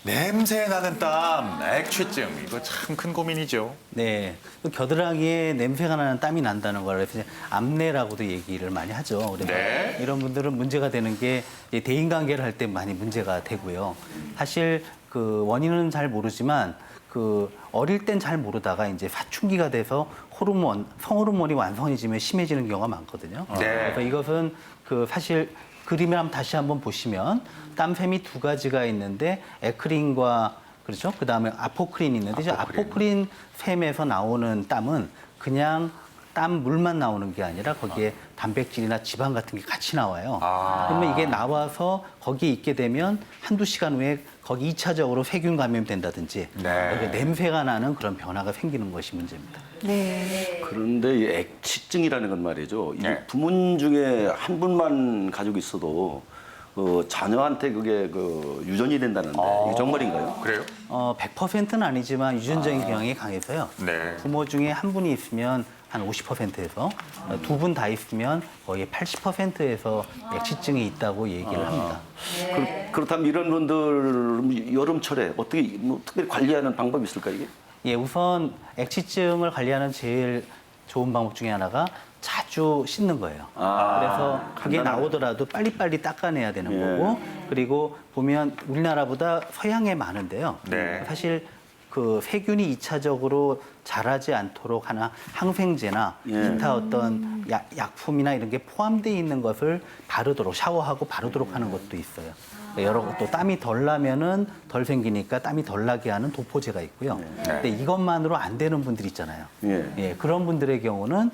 냄새 나는 땀, 액취증 이거 참 큰 고민이죠. 네, 그 겨드랑이에 냄새가 나는 땀이 난다는 걸 그래서 암내라고도 얘기를 많이 하죠. 그래서 네. 이런 분들은 문제가 되는 게 이제 대인관계를 할 때 많이 문제가 되고요. 사실 그 원인은 잘 모르지만 그 어릴 땐 잘 모르다가 이제 사춘기가 돼서 성호르몬이 완성해지면 심해지는 경우가 많거든요. 네. 그래서 이것은 그 사실 그림을 한번 다시 한번 보시면 땀샘이 두 가지가 있는데 에크린과 그렇죠. 그다음에 아포크린이 있는데 이제 아포크린 샘에서 나오는 땀은 그냥 땀 물만 나오는 게 아니라 거기에 단백질이나 지방 같은 게 같이 나와요. 그러면 이게 나와서 거기에 있게 되면 한두 시간 후에 거기 2차적으로 세균 감염이 된다든지 네. 냄새가 나는 그런 변화가 생기는 것이 문제입니다. 네. 그런데 이 액취증이라는 건 말이죠. 이게 네. 부모 중에 한 분만 가지고 있어도 자녀한테 그게 유전이 된다는데 이게 정말인가요? 그래요? 100%는 아니지만 유전적인 경향이 강해서요. 네. 부모 중에 한 분이 있으면 한 50%에서 두 분 다 있으면 거의 80%에서 액취증이 있다고 얘기를 합니다. 그렇다면 이런 분들 여름철에 어떻게 특별히 관리하는 방법이 있을까 이게? 예, 우선 액취증을 관리하는 제일 좋은 방법 중에 하나가 자주 씻는 거예요. 그래서 그게 나오더라도 빨리빨리 닦아내야 되는 거고, 그리고 보면 우리나라보다 서양에 많은데요. 네. 사실 그 세균이 2차적으로 자라지 않도록 하는 항생제나 기타 어떤 약품이나 이런 게 포함되어 있는 것을 바르도록 샤워하고 바르도록 하는 것도 있어요. 여러 또 땀이 덜 나면은 덜 생기니까 땀이 덜 나게 하는 도포제가 있고요. 근데 이것만으로 안 되는 분들 있잖아요. 예, 그런 분들의 경우는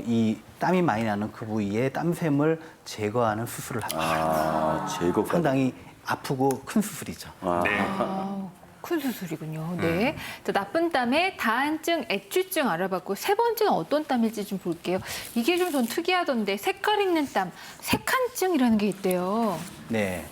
이 땀이 많이 나는 그 부위에 땀샘을 제거하는 수술을 합니다. 제거까지. 상당히 아프고 큰 수술이죠. 네. 큰 수술이군요. 네. 자, 나쁜 땀의 다한증, 액취증 알아봤고 세 번째는 어떤 땀일지 좀 볼게요. 이게 좀 전 특이하던데 색깔 있는 땀, 색한증이라는 게 있대요. 네.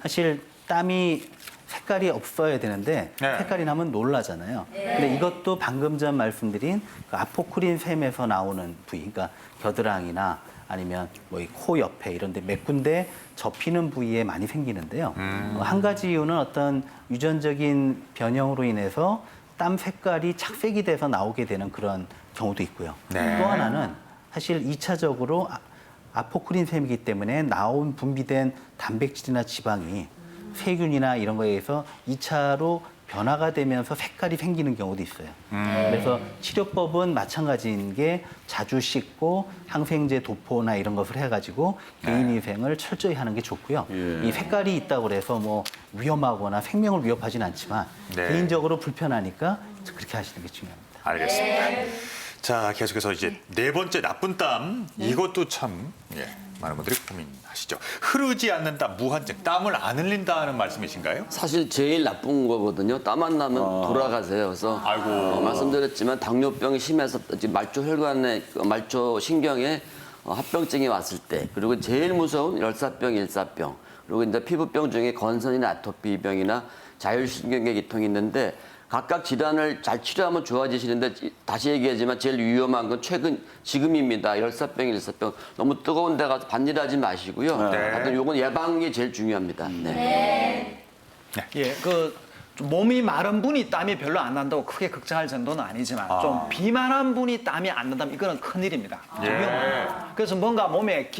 사실 땀이 색깔이 없어야 되는데 네. 색깔이 나면 놀라잖아요. 근데 이것도 방금 전 말씀드린 그 아포크린 샘에서 나오는 부위, 그러니까 겨드랑이나 아니면 뭐 이 코 옆에 이런 데 몇 군데 접히는 부위에 많이 생기는데요. 한 가지 이유는 어떤 유전적인 변형으로 인해서 땀 색깔이 착색이 돼서 나오게 되는 그런 경우도 있고요. 네. 또 하나는 사실 2차적으로 아포크린 샘이기 때문에 나온 분비된 단백질이나 지방이 세균이나 이런 거에 의해서 2차로 변화가 되면서 색깔이 생기는 경우도 있어요. 그래서 치료법은 마찬가지인 게 자주 씻고 항생제 도포나 이런 것을 해가지고 개인위생을 철저히 하는 게 좋고요. 이 색깔이 있다고 해서 뭐 위험하거나 생명을 위협하진 않지만 네. 개인적으로 불편하니까 그렇게 하시는 게 중요합니다. 알겠습니다. 자, 계속해서 이제 네 번째 나쁜 땀 이것도 참 많은 분들이 고민하시죠. 흐르지 않는다, 무한증, 땀을 안 흘린다는 말씀이신가요? 사실 제일 나쁜 거거든요. 땀 안 나면 돌아가세요. 그래서 아이고. 말씀드렸지만 당뇨병이 심해서 말초 혈관에 말초 신경에 합병증이 왔을 때, 그리고 제일 무서운 열사병, 일사병, 그리고 이제 피부병 중에 건선이나 아토피병이나 자율신경계 기통이 있는데 각각 질환을 잘 치료하면 좋아지시는데 다시 얘기하지만 제일 위험한 건 지금입니다. 열사병, 일사병 너무 뜨거운 데 가서 반일하지 마시고요. 네. 하여튼 요건 예방이 제일 중요합니다. 네. 예, 좀 몸이 마른 분이 땀이 별로 안 난다고 크게 걱정할 정도는 아니지만 좀 비만한 분이 땀이 안 난다면 이거는 큰일입니다. 위험합니다. 그래서 뭔가 몸에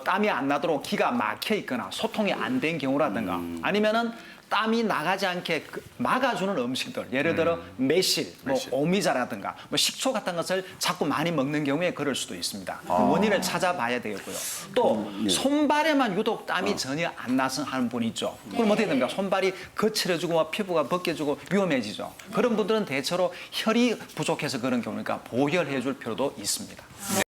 땀이 안 나도록 기가 막혀 있거나 소통이 안 된 경우라든가 아니면은 땀이 나가지 않게 막아주는 음식들, 예를 들어 매실, 뭐 오미자라든가 뭐 식초 같은 것을 자꾸 많이 먹는 경우에 그럴 수도 있습니다. 그 원인을 찾아봐야 되겠고요. 또 손발에만 유독 땀이 전혀 안 나서 하는 분이 있죠. 그럼 어떻게 됩니까? 손발이 거칠어지고 피부가 벗겨지고 위험해지죠. 그런 분들은 대체로 혈이 부족해서 그런 경우니까 보혈해 줄 필요도 있습니다.